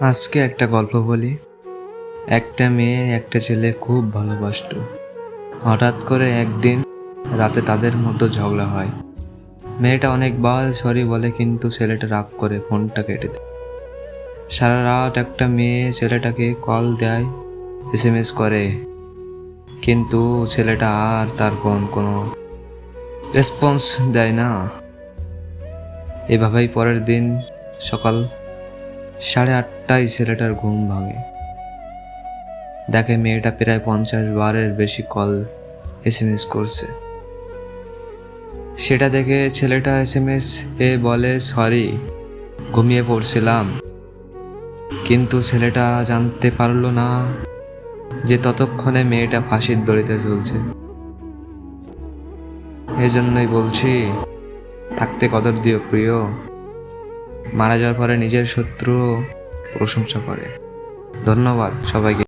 আজকে একটা গল্প বলি। একটা মেয়ে একটা ছেলে খুব ভালোবাসতো। হঠাৎ করে একদিন রাতে তাদের মধ্যে ঝগড়া হয়। মেয়েটা অনেকবার সরি বলে, কিন্তু ছেলেটা রাগ করে ফোনটা কেটে দেয়। সারা রাত একটা মেয়ে ছেলেটাকে কল দেয়, SMS করে, কিন্তু ছেলেটা আর তার ফোন কোনো রেসপন্স দেয় না। এভাবেই পরের দিন সকাল 8:30টায় ছেলেটার ঘুম ভাঙে। দেখে মেয়েটা প্রায় 50 বারের বেশি কল SMS করছে। সেটা দেখে ছেলেটা SMS এ বলে, সরি, ঘুমিয়ে পড়ছিলাম। কিন্তু ছেলেটা জানতে পারলো না যে ততক্ষণে মেয়েটা ফাঁসির দড়িতে ঝুলছে। এজন্যই বলছি, থাকতে কদর দিও প্রিয়। মারা যাওয়ার পরে নিজের শত্রু প্রশংসা করে। ধন্যবাদ সবাইকে।